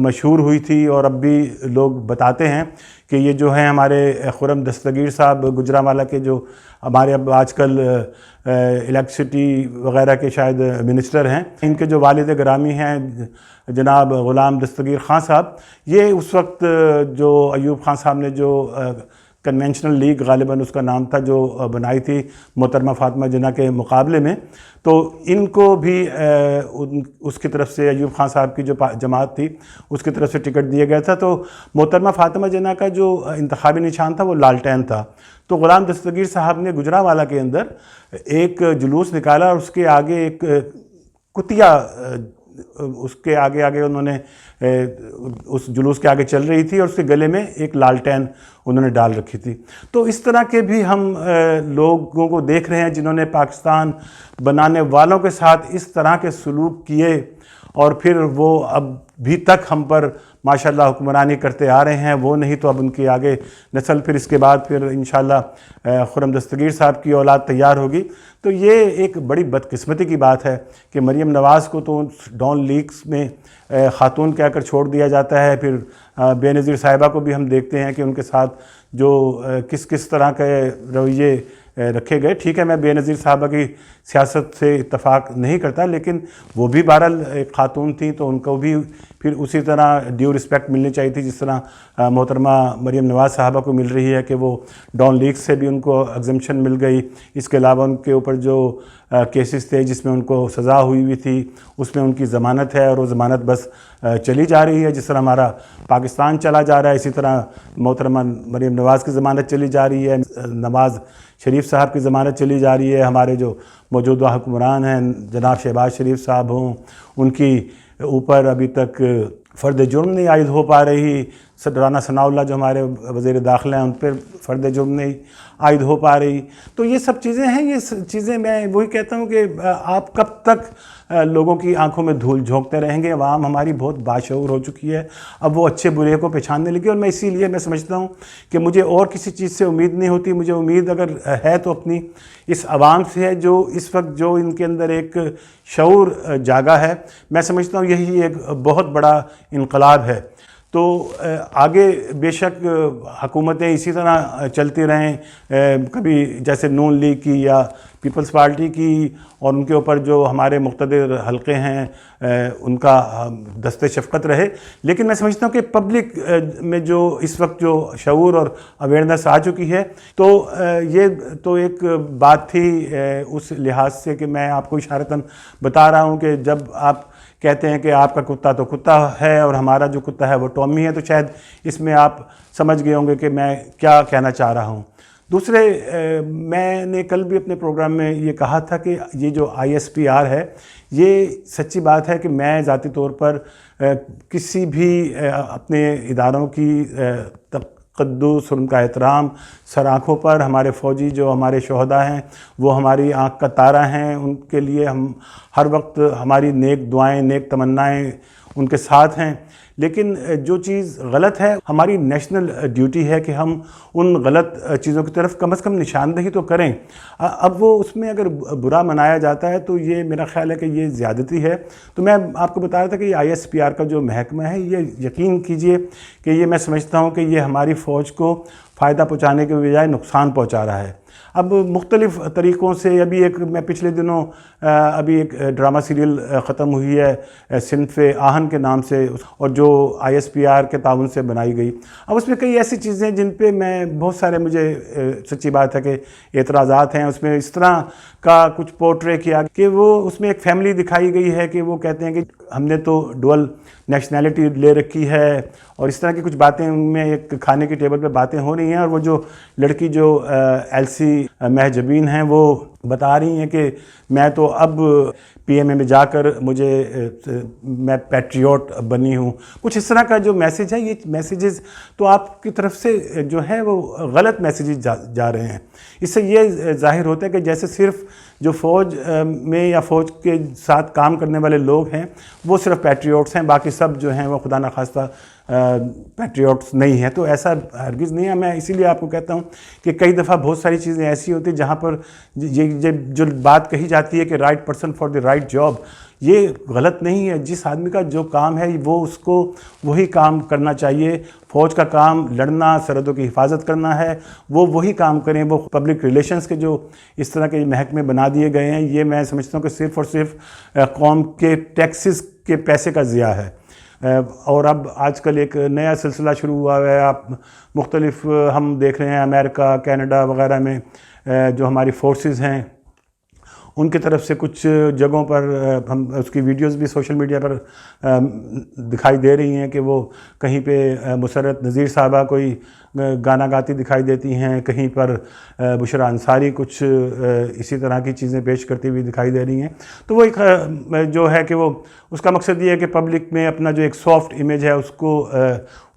مشہور ہوئی تھی، اور اب بھی لوگ بتاتے ہیں کہ یہ جو ہیں ہمارے خرم دستگیر صاحب گجرانوالہ کے، جو ہمارے اب آج کل الیکٹرسٹی وغیرہ کے شاید منسٹر ہیں، ان کے جو والد گرامی ہیں جناب غلام دستگیر خان صاحب، یہ اس وقت جو ایوب خان صاحب نے جو کنونشنل لیگ غالباً اس کا نام تھا، جو بنائی تھی محترمہ فاطمہ جناح کے مقابلے میں، تو ان کو بھی اس کی طرف سے ایوب خان صاحب کی جو جماعت تھی اس کی طرف سے ٹکٹ دیا گیا تھا۔ تو محترمہ فاطمہ جناح کا جو انتخابی نشان تھا وہ لالٹین تھا۔ تو غلام دستگیر صاحب نے گجرانوالہ کے اندر ایک جلوس نکالا، اور اس کے آگے ایک کتیا اس کے آگے انہوں نے اس جلوس کے آگے چل رہی تھی، اور اس کے گلے میں ایک لالٹین انہوں نے ڈال رکھی تھی۔ تو اس طرح کے بھی ہم لوگوں کو دیکھ رہے ہیں جنہوں نے پاکستان بنانے والوں کے ساتھ اس طرح کے سلوک کیے، اور پھر وہ اب بھی تک ہم پر ماشاءاللہ حکمرانی کرتے آ رہے ہیں۔ وہ نہیں تو اب ان کی آگے نسل پھر اس کے بعد پھر انشاءاللہ خرم دستگیر صاحب کی اولاد تیار ہوگی۔ تو یہ ایک بڑی بدقسمتی کی بات ہے کہ مریم نواز کو تو ڈان لیگز میں خاتون کہہ کر چھوڑ دیا جاتا ہے، پھر بے نظیر صاحبہ کو بھی ہم دیکھتے ہیں کہ ان کے ساتھ جو کس طرح کے رویے رکھے گئے۔ ٹھیک ہے، میں بے نظیر صاحبہ کی سیاست سے اتفاق نہیں کرتا، لیکن وہ بھی بہرحال ایک خاتون تھیں، تو ان کو بھی پھر اسی طرح ڈیو رسپیکٹ ملنی چاہیے تھی جس طرح محترمہ مریم نواز صاحبہ کو مل رہی ہے، کہ وہ ڈان لیگ سے بھی ان کو ایگزمپشن مل گئی۔ اس کے علاوہ ان کے اوپر جو کیسز تھے جس میں ان کو سزا ہوئی تھی، اس میں ان کی ضمانت ہے، اور وہ ضمانت بس چلی جا رہی ہے۔ جس طرح ہمارا پاکستان چلا جا رہا ہے، اسی طرح محترمہ مریم نواز کی ضمانت چلی جا رہی ہے، نواز شریف صاحب کی ضمانت چلی جا رہی ہے۔ ہمارے جو موجودہ حکمران ہیں جناب شہباز شریف صاحب ہوں، ان کی اوپر ابھی تک فرد جرم نہیں عائد ہو پا رہی۔ رانا ثناء اللہ جو ہمارے وزیر داخلہ ہیں، ان پہ فرد جرم نہیں عائد ہو پا رہی۔ تو یہ سب چیزیں ہیں، یہ چیزیں میں وہی کہتا ہوں کہ آپ کب تک لوگوں کی آنکھوں میں دھول جھونکتے رہیں گے؟ عوام ہماری بہت باشعور ہو چکی ہے، اب وہ اچھے برے کو پہچاننے لگی، اور میں اسی لیے میں سمجھتا ہوں کہ مجھے اور کسی چیز سے امید نہیں ہوتی۔ مجھے امید اگر ہے تو اپنی اس عوام سے ہے، جو اس وقت جو ان کے اندر ایک شعور جاگا ہے۔ میں سمجھتا ہوں یہی ایک بہت بڑا انقلاب ہے۔ تو آگے بے شک حکومتیں اسی طرح چلتی رہیں، کبھی جیسے نون لیگ کی یا پیپلز پارٹی کی، اور ان کے اوپر جو ہمارے مقتدر حلقے ہیں ان کا دست شفقت رہے۔ لیکن میں سمجھتا ہوں کہ پبلک میں جو اس وقت جو شعور اور اویئرنیس آ چکی ہے، تو یہ تو ایک بات تھی اس لحاظ سے کہ میں آپ کو اشارتاً بتا رہا ہوں کہ جب آپ کہتے ہیں کہ آپ کا کتا تو کتا ہے اور ہمارا جو کتا ہے وہ ٹامی ہے، تو شاید اس میں آپ سمجھ گئے ہوں گے کہ میں کیا کہنا چاہ رہا ہوں۔ دوسرے، میں نے کل بھی اپنے پروگرام میں یہ کہا تھا کہ یہ جو ISPR ہے، یہ سچی بات ہے کہ میں ذاتی طور پر کسی بھی اپنے اداروں کی تقدس اور ان کا احترام سر آنکھوں پر، ہمارے فوجی جو ہمارے شہداء ہیں وہ ہماری آنکھ کا تارہ ہیں، ان کے لیے ہم ہر وقت ہماری نیک دعائیں، نیک تمنائیں ان کے ساتھ ہیں۔ لیکن جو چیز غلط ہے، ہماری نیشنل ڈیوٹی ہے کہ ہم ان غلط چیزوں کی طرف کم از کم نشاندہی تو کریں۔ اب وہ اس میں اگر برا منایا جاتا ہے تو یہ میرا خیال ہے کہ یہ زیادتی ہے۔ تو میں آپ کو بتا رہا تھا کہ یہ ISPR کا جو محکمہ ہے، یہ یقین کیجئے کہ یہ میں سمجھتا ہوں کہ یہ ہماری فوج کو فائدہ پہنچانے کے بجائے نقصان پہنچا رہا ہے۔ اب مختلف طریقوں سے، میں پچھلے دنوں ابھی ایک ڈرامہ سیریل ختم ہوئی ہے صنف آہن کے نام سے، اور جو ISPR کے تعاون سے بنائی گئی۔ اب اس میں کئی ایسی چیزیں جن پہ میں بہت سارے، مجھے سچی بات ہے کہ اعتراضات ہیں۔ اس میں اس طرح کا کچھ پورٹرے کیا کہ وہ اس میں ایک فیملی دکھائی گئی ہے کہ وہ کہتے ہیں کہ ہم نے تو ڈول نیشنلٹی لے رکھی ہے، اور اس طرح کی کچھ باتیں ان میں ایک کھانے کی ٹیبل پہ باتیں ہو رہی ہیں، اور وہ جو لڑکی جو ایلسی مہجبین ہیں وہ بتا رہی ہیں کہ میں تو اب PMA میں جا کر میں پیٹریوٹ بنی ہوں۔ کچھ اس طرح کا جو میسیج ہے، یہ میسیجز تو آپ کی طرف سے جو ہے وہ غلط میسیجز جا رہے ہیں۔ اس سے یہ ظاہر ہوتا ہے کہ جیسے صرف جو فوج میں یا فوج کے ساتھ کام کرنے والے لوگ ہیں وہ صرف پیٹریوٹس ہیں، باقی سب جو ہیں وہ خدا نخواستہ پیٹریوٹس نہیں ہیں۔ تو ایسا ہرگز نہیں ہے۔ میں اسی لیے آپ کو کہتا ہوں کہ کئی دفعہ بہت ساری چیزیں ایسی ہوتی ہیں جہاں پر یہ یہ جو بات کہی جاتی ہے کہ right person for the right job, یہ غلط نہیں ہے. جس آدمی کا جو کام ہے وہ اس کو وہی کام کرنا چاہیے. فوج کا کام لڑنا، سرحدوں کی حفاظت کرنا ہے، وہ وہی کام کریں. وہ پبلک ریلیشنز کے جو اس طرح کے محکمے بنا دیے گئے ہیں، یہ میں سمجھتا ہوں کہ صرف اور صرف قوم کے ٹیکسز کے پیسے کا ضیاع ہے. اور اب آج کل ایک نیا سلسلہ شروع ہوا ہے. آپ مختلف ہم دیکھ رہے ہیں امریکہ، کینیڈا وغیرہ میں جو ہماری فورسز ہیں، ان کی طرف سے کچھ جگہوں پر ہم اس کی ویڈیوز بھی سوشل میڈیا پر دکھائی دے رہی ہیں کہ وہ کہیں پہ مسرت نذیر صاحبہ کوئی گانا گاتی دکھائی دیتی ہیں، کہیں پر بشریٰ انصاری کچھ اسی طرح کی چیزیں پیش کرتی ہوئی دکھائی دے رہی ہیں. تو وہ ایک جو ہے کہ وہ اس کا مقصد یہ ہے کہ پبلک میں اپنا جو ایک سافٹ امیج ہے اس کو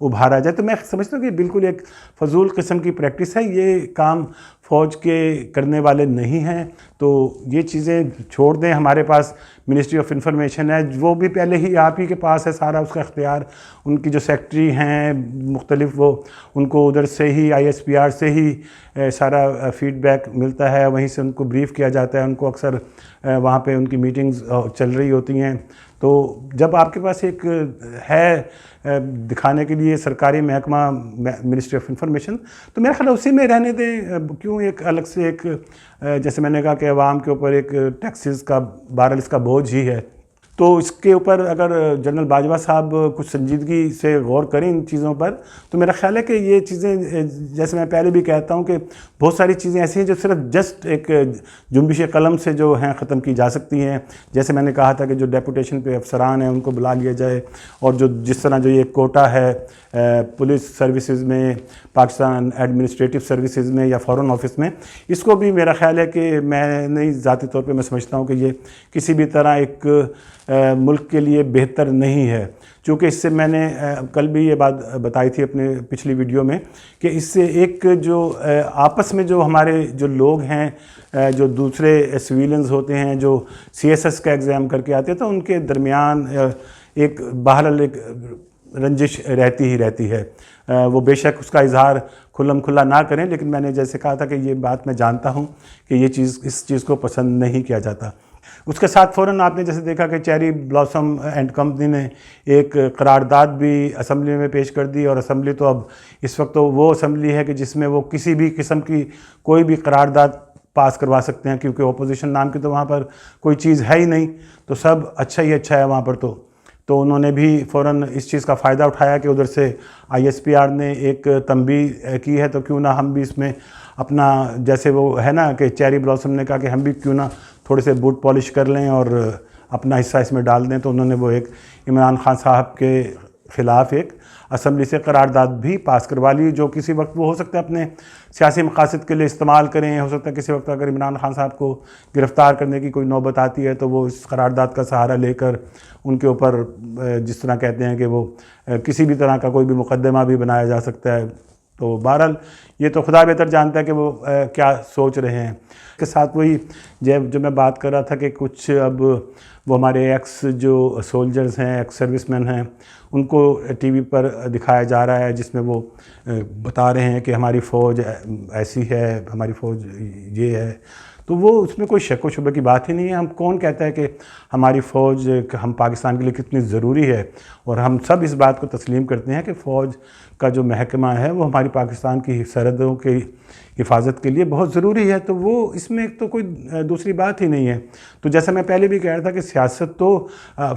ابھارا جائے. تو میں سمجھتا ہوں کہ بالکل ایک فضول قسم کی پریکٹس ہے. یہ کام فوج کے کرنے والے نہیں ہیں، تو یہ چیزیں چھوڑ دیں. ہمارے پاس منسٹری آف انفارمیشن ہے، وہ بھی پہلے ہی آپ ہی کے پاس ہے سارا اس کا اختیار. ان کی جو سیکٹری ہیں مختلف، وہ ان کو ادھر سے ہی ISPR سے ہی سارا فیڈ بیک ملتا ہے، وہیں سے ان کو بریف کیا جاتا ہے. ان کو اکثر وہاں پہ ان کی میٹنگز چل رہی ہوتی ہیں. تو جب آپ کے پاس ایک ہے دکھانے کے لیے سرکاری محکمہ منسٹری آف انفارمیشن، تو میرا خیال ہے اسی میں رہنے دیں. کیوں ایک الگ سے ایک جیسے میں نے کہا کہ عوام کے اوپر ایک ٹیکسز کا بہرحال اس کا بوجھ ہی ہے. تو اس کے اوپر اگر جنرل باجوہ صاحب کچھ سنجیدگی سے غور کریں ان چیزوں پر، تو میرا خیال ہے کہ یہ چیزیں، جیسے میں پہلے بھی کہتا ہوں کہ بہت ساری چیزیں ایسی ہیں جو صرف جسٹ ایک جنبش قلم سے جو ہیں ختم کی جا سکتی ہیں. جیسے میں نے کہا تھا کہ جو ڈیپوٹیشن پہ افسران ہیں ان کو بلا لیا جائے، اور جو جس طرح جو یہ کوٹا ہے پولیس سروسز میں، پاکستان ایڈمنسٹریٹو سروسز میں یا فارن آفس میں، اس کو بھی میرا خیال ہے کہ میں نہیں، ذاتی طور پہ میں سمجھتا ہوں کہ یہ کسی بھی طرح ایک ملک کے لیے بہتر نہیں ہے. چونکہ اس سے میں نے کل بھی یہ بات بتائی تھی اپنے پچھلی ویڈیو میں کہ اس سے ایک جو آپس میں جو ہمارے جو لوگ ہیں، جو دوسرے سویلنز ہوتے ہیں جو CSS کا ایگزام کر کے آتے ہیں، تو ان کے درمیان ایک بہرحال ایک رنجش رہتی ہی رہتی ہے. وہ بے شک اس کا اظہار کھلم کھلا نہ کریں، لیکن میں نے جیسے کہا تھا کہ یہ بات میں جانتا ہوں کہ یہ چیز، اس چیز کو پسند نہیں کیا جاتا. اس کے ساتھ فوراً آپ نے جیسے دیکھا کہ چیری بلاسم اینڈ کمپنی نے ایک قرارداد بھی اسمبلی میں پیش کر دی. اور اسمبلی تو اب اس وقت تو وہ اسمبلی ہے کہ جس میں وہ کسی بھی قسم کی کوئی بھی قرارداد پاس کروا سکتے ہیں، کیونکہ اپوزیشن نام کی تو وہاں پر کوئی چیز ہے ہی نہیں. تو سب اچھا ہی اچھا ہے وہاں پر. تو انہوں نے بھی فوراً اس چیز کا فائدہ اٹھایا کہ ادھر سے ISPR نے ایک تنبیہ کی ہے، تو کیوں نہ ہم بھی اس میں اپنا، جیسے وہ ہے نا کہ چیری بلاسم نے کہا کہ ہم بھی کیوں نہ تھوڑے سے بوٹ پالش کر لیں اور اپنا حصہ اس میں ڈال دیں. تو انہوں نے وہ ایک عمران خان صاحب کے خلاف ایک اسمبلی سے قرارداد بھی پاس کروا لی، جو کسی وقت وہ ہو سکتا ہے اپنے سیاسی مقاصد کے لیے استعمال کریں. ہو سکتا ہے کسی وقت اگر عمران خان صاحب کو گرفتار کرنے کی کوئی نوبت آتی ہے تو وہ اس قرارداد کا سہارا لے کر ان کے اوپر جس طرح کہتے ہیں کہ وہ کسی بھی طرح کا کوئی بھی مقدمہ بھی بنایا جا سکتا ہے. تو بہرحال یہ تو خدا بہتر جانتا ہے کہ وہ کیا سوچ رہے ہیں. اس کے ساتھ وہی جو میں بات کر رہا تھا کہ کچھ اب وہ ہمارے ایکس جو سولجرز ہیں، ایکس سروس مین ہیں، ان کو ٹی وی پر دکھایا جا رہا ہے، جس میں وہ بتا رہے ہیں کہ ہماری فوج ایسی ہے، ہماری فوج یہ ہے. تو وہ اس میں کوئی شک و شبہ کی بات ہی نہیں ہے. ہم کون کہتا ہے کہ ہماری فوج ہم پاکستان کے لیے کتنی ضروری ہے؟ اور ہم سب اس بات کو تسلیم کرتے ہیں کہ فوج کا جو محکمہ ہے وہ ہماری پاکستان کی سرحدوں کی حفاظت کے لیے بہت ضروری ہے. تو وہ اس میں تو کوئی دوسری بات ہی نہیں ہے. تو جیسا میں پہلے بھی کہہ رہا تھا کہ سیاست تو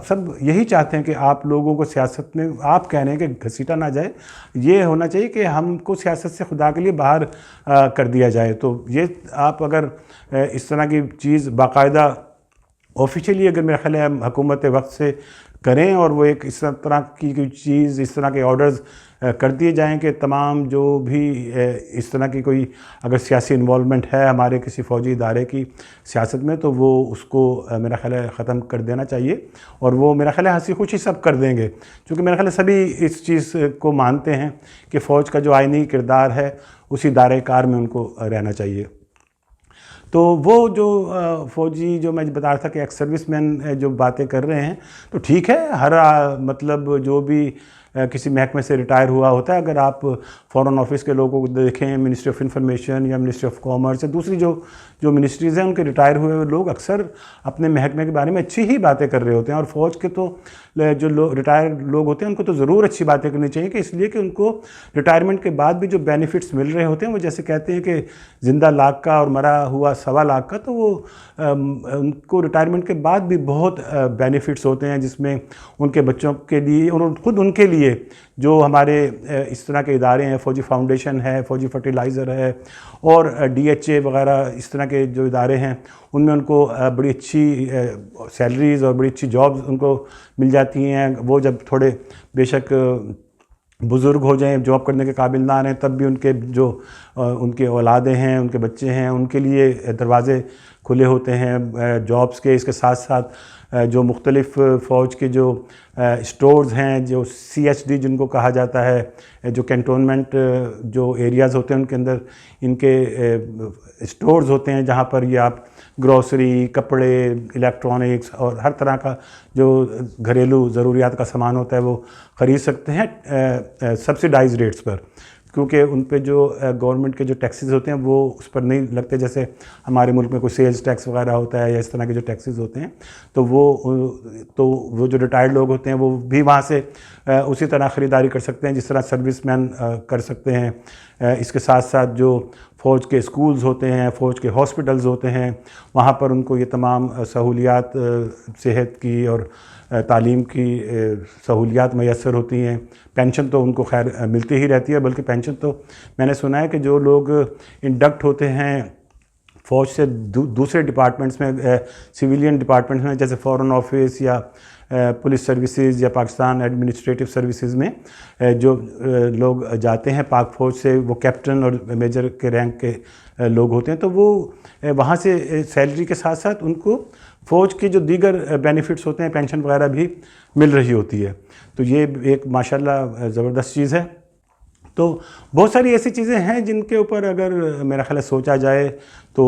سب یہی چاہتے ہیں کہ آپ لوگوں کو سیاست میں، آپ کہہ رہے ہیں کہ گھسیٹا نہ جائے. یہ ہونا چاہیے کہ ہم کو سیاست سے خدا کے لیے باہر کر دیا جائے. تو یہ آپ اگر اس طرح کی چیز باقاعدہ آفیشیلی اگر میرا خیال ہے حکومت وقت سے کریں، اور وہ ایک اس طرح کی کوئی چیز، اس طرح کے آرڈرز کر دیے جائیں کہ تمام جو بھی اس طرح کی کوئی اگر سیاسی انوالومنٹ ہے ہمارے کسی فوجی ادارے کی سیاست میں، تو وہ اس کو میرا خیال ہے ختم کر دینا چاہیے. اور وہ میرا خیال ہے ہنسی خوشی سب کر دیں گے، کیونکہ میرا خیال ہے سبھی اس چیز کو مانتے ہیں کہ فوج کا جو آئینی کردار ہے اسی دائرۂ کار میں ان کو رہنا چاہیے. تو وہ جو فوجی جو میں بتا رہا تھا کہ ایکس سروس مین جو باتیں کر رہے ہیں، تو ٹھیک ہے، ہر مطلب جو بھی کسی محکمے سے ریٹائر ہوا ہوتا ہے. اگر آپ فارن آفس کے لوگوں کو دیکھیں، منسٹری آف انفارمیشن یا منسٹری آف کامرس یا دوسری جو منسٹریز ہیں، ان کے ریٹائر ہوئے ہوئے لوگ اکثر اپنے محکمے کے بارے میں اچھی ہی باتیں کر رہے ہوتے ہیں. اور فوج کے تو جو ریٹائر لوگ ہوتے ہیں ان کو تو ضرور اچھی باتیں کرنی چاہیے، کہ اس لیے کہ ان کو ریٹائرمنٹ کے بعد بھی جو بینیفٹس مل رہے ہوتے ہیں، وہ جیسے کہتے ہیں کہ زندہ لاکھ کا اور مرا ہوا 1.25 کا، تو وہ ان کو ریٹائرمنٹ کے بعد بھی بہت بینیفٹس ہوتے ہیں، جس میں ان کے بچوں کے لیے اور خود ان کے لیے جو ہمارے اس طرح کے ادارے ہیں، فوجی فاؤنڈیشن ہے، فوجی فرٹیلائزر ہے، اور DHA وغیرہ اس طرح کے جو ادارے ہیں، ان میں ان کو بڑی اچھی سیلریز اور بڑی اچھی جابز ان کو مل جاتی ہیں. وہ جب تھوڑے بے شک بزرگ ہو جائیں، جاب کرنے کے قابل نہ رہیں، تب بھی ان کے جو ان کے اولادیں ہیں، ان کے بچے ہیں، ان کے لیے دروازے کھلے ہوتے ہیں جابز کے. اس کے ساتھ ساتھ جو مختلف فوج کے جو اسٹورز ہیں، جو CHD جن کو کہا جاتا ہے، جو کینٹونمنٹ جو ایریاز ہوتے ہیں، ان کے اندر ان کے اسٹورز ہوتے ہیں، جہاں پر یہ آپ گروسری، کپڑے، الیکٹرانکس اور ہر طرح کا جو گھریلو ضروریات کا سامان ہوتا ہے وہ خرید سکتے ہیں سبسیڈائز ریٹس پر، کیونکہ ان پہ جو گورنمنٹ کے جو ٹیکسز ہوتے ہیں وہ اس پر نہیں لگتے، جیسے ہمارے ملک میں کوئی سیلز ٹیکس وغیرہ ہوتا ہے یا اس طرح کے جو ٹیکسز ہوتے ہیں. تو وہ جو ریٹائرڈ لوگ ہوتے ہیں وہ بھی وہاں سے اسی طرح خریداری کر سکتے ہیں جس طرح سروس مین کر سکتے ہیں. اس کے ساتھ ساتھ جو فوج کے اسکولز ہوتے ہیں، فوج کے ہاسپٹلز ہوتے ہیں، وہاں پر ان کو یہ تمام سہولیات صحت کی اور تعلیم کی سہولیات میسر ہوتی ہیں. پینشن تو ان کو خیر ملتی ہی رہتی ہے، بلکہ پینشن تو میں نے سنا ہے کہ جو لوگ انڈکٹ ہوتے ہیں فوج سے دوسرے ڈپارٹمنٹس میں، سویلین ڈپارٹمنٹس میں، جیسے فارن آفس یا پولیس سروسز یا پاکستان ایڈمنسٹریٹو سروسز میں جو لوگ جاتے ہیں پاک فوج سے، وہ کیپٹن اور میجر کے رینک کے لوگ ہوتے ہیں، تو وہ وہاں سے سیلری کے ساتھ ساتھ ان کو فوج کے جو دیگر بینیفٹس ہوتے ہیں، پینشن وغیرہ بھی مل رہی ہوتی ہے. تو یہ ایک ماشاءاللہ زبردست چیز ہے. تو بہت ساری ایسی چیزیں ہیں جن کے اوپر اگر میرا خیال ہے سوچا جائے تو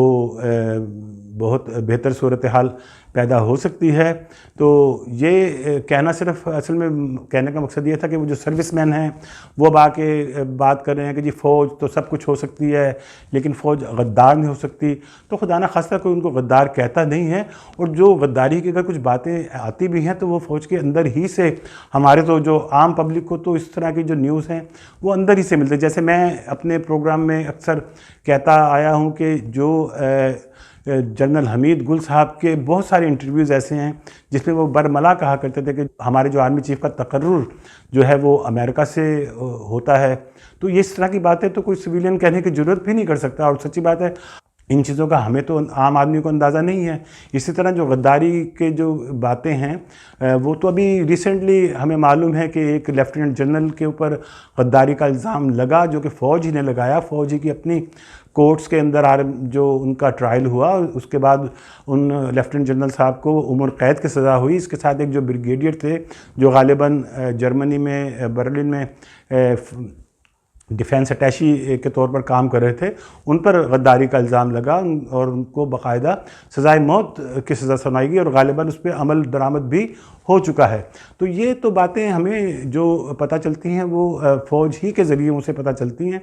بہت بہتر صورتحال پیدا ہو سکتی ہے. تو یہ کہنا صرف اصل میں کہنے کا مقصد یہ تھا کہ وہ جو سروس مین ہیں وہ اب آ کے بات کر رہے ہیں کہ جی فوج تو سب کچھ ہو سکتی ہے لیکن فوج غدار نہیں ہو سکتی. تو خدا نہ خواستہ کوئی ان کو غدار کہتا نہیں ہے، اور جو غداری کی اگر کچھ باتیں آتی بھی ہیں تو وہ فوج کے اندر ہی سے، ہمارے تو جو عام پبلک کو تو اس طرح کی جو نیوز ہیں وہ اندر ہی سے ملتے. جیسے میں اپنے پروگرام میں اکثر کہتا آیا ہوں کہ جو جنرل حمید گل صاحب کے بہت سارے انٹرویوز ایسے ہیں جس میں وہ برملا کہا کرتے تھے کہ ہمارے جو آرمی چیف کا تقرر جو ہے وہ امریکہ سے ہوتا ہے. تو یہ اس طرح کی باتیں تو کوئی سویلین کہنے کی ضرورت بھی نہیں کر سکتا، اور سچی بات ہے ان چیزوں کا ہمیں تو عام آدمی کو اندازہ نہیں ہے. اسی طرح جو غداری کے جو باتیں ہیں وہ تو ابھی ریسنٹلی ہمیں معلوم ہے کہ ایک لیفٹیننٹ جنرل کے اوپر غداری کا الزام لگا، جو کہ فوج ہی نے لگایا. فوج ہی کی اپنی کورٹس کے اندر جو ان کا ٹرائل ہوا، اس کے بعد ان لیفٹیننٹ جنرل صاحب کو عمر قید کی سزا ہوئی. اس کے ساتھ ایک جو بریگیڈیئر تھے جو غالباً جرمنی میں برلن میں ڈیفینس اٹیشی کے طور پر کام کر رہے تھے، ان پر غداری کا الزام لگا اور ان کو باقاعدہ سزائے موت کی سزا سنائی گئی، اور غالباً اس پہ عمل درآمد بھی ہو چکا ہے. تو یہ تو باتیں ہمیں جو پتہ چلتی ہیں وہ فوج ہی کے ذریعے سے پتہ چلتی ہیں.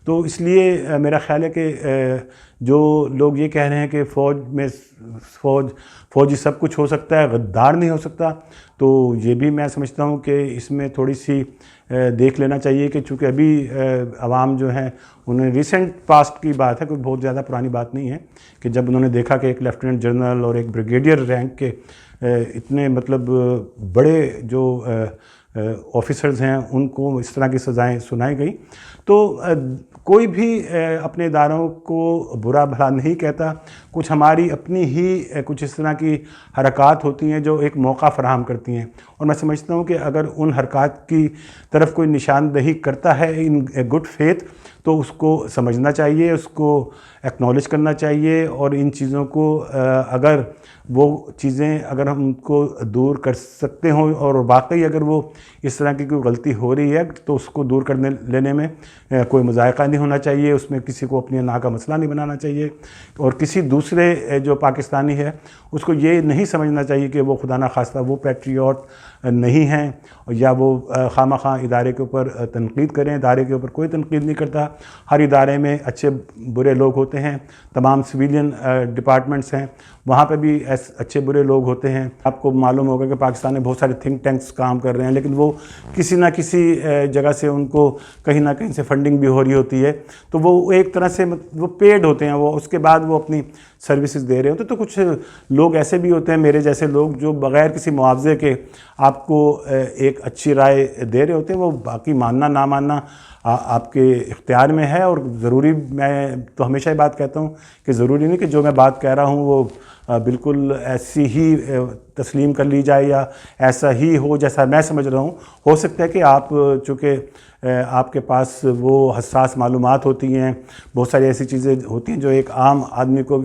تو اس لیے میرا خیال ہے کہ جو لوگ یہ کہہ رہے ہیں کہ فوجی سب کچھ ہو سکتا ہے، غدار نہیں ہو سکتا، تو یہ بھی میں سمجھتا ہوں کہ اس میں تھوڑی سی دیکھ لینا چاہیے کہ چونکہ ابھی عوام جو ہیں انہیں ریسنٹ پاسٹ کی بات ہے، کوئی بہت زیادہ پرانی بات نہیں ہے، کہ جب انہوں نے دیکھا کہ ایک لیفٹیننٹ جنرل اور ایک بریگیڈیئر رینک کے اتنے مطلب بڑے جو آفیسرز ہیں ان کو اس طرح کی سزائیں سنائی گئی. تو کوئی بھی اپنے اداروں کو برا بھلا نہیں کہتا. کچھ ہماری اپنی ہی کچھ اس طرح کی حرکات ہوتی ہیں جو ایک موقع فراہم کرتی ہیں، اور میں سمجھتا ہوں کہ اگر ان حرکات کی طرف کوئی نشاندہی کرتا ہے ان گڈ فیتھ تو اس کو سمجھنا چاہیے، اس کو ایکنالج کرنا چاہیے، اور ان چیزوں کو اگر وہ چیزیں اگر ہم کو دور کر سکتے ہوں اور واقعی اگر وہ اس طرح کی کوئی غلطی ہو رہی ہے تو اس کو دور کرنے لینے میں کوئی مذائقہ نہیں ہونا چاہیے، اس میں کسی کو اپنی انا کا مسئلہ نہیں بنانا چاہیے، اور کسی دوسرے جو پاکستانی ہے اس کو یہ نہیں سمجھنا چاہیے کہ وہ خدا نخواستہ وہ پیٹریوٹ نہیں ہیں یا وہ خواہ مخواہ ادارے کے اوپر تنقید کریں۔ ادارے کے اوپر کوئی تنقید نہیں کرتا، ہر ادارے میں اچھے برے لوگ ہوتے ہیں، تمام سویلین ڈپارٹمنٹس ہیں وہاں پہ بھی اچھے برے لوگ ہوتے ہیں۔ آپ کو معلوم ہوگا کہ پاکستان میں بہت سارے تھنک ٹینکس کام کر رہے ہیں، لیکن وہ کسی نہ کسی جگہ سے ان کو کہیں نہ کہیں سے فنڈنگ بھی ہو رہی ہوتی ہے، تو وہ ایک طرح سے وہ پیڈ ہوتے ہیں، وہ اس کے بعد وہ اپنی سروسز دے رہے ہوتے ہیں۔ تو کچھ لوگ ایسے بھی ہوتے ہیں میرے جیسے لوگ جو بغیر کسی معاوضے کے آپ کو ایک اچھی رائے دے رہے ہوتے ہیں، وہ باقی ماننا نہ ماننا آپ کے اختیار میں ہے، اور ضروری میں تو ہمیشہ یہ بات کہتا ہوں کہ ضروری نہیں کہ جو میں بات کہہ رہا ہوں وہ بالکل ایسی ہی تسلیم کر لی جائے یا ایسا ہی ہو جیسا میں سمجھ رہا ہوں۔ ہو سکتا ہے کہ آپ چونکہ آپ کے پاس وہ حساس معلومات ہوتی ہیں، بہت ساری ایسی چیزیں ہوتی ہیں جو ایک عام آدمی کو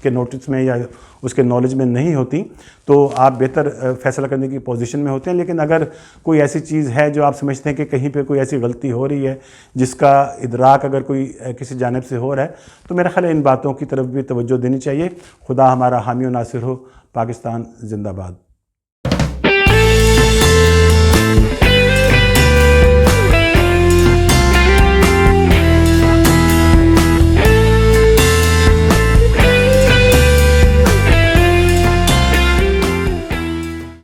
کے نوٹس میں یا اس کے نالج میں نہیں ہوتی، تو آپ بہتر فیصلہ کرنے کی پوزیشن میں ہوتے ہیں۔ لیکن اگر کوئی ایسی چیز ہے جو آپ سمجھتے ہیں کہ کہیں پہ کوئی ایسی غلطی ہو رہی ہے جس کا ادراک اگر کوئی کسی جانب سے ہو رہا ہے، تو میرا خیال ہے ان باتوں کی طرف بھی توجہ دینی چاہیے۔ خدا ہمارا حامی و ناصر ہو۔ پاکستان زندہ باد۔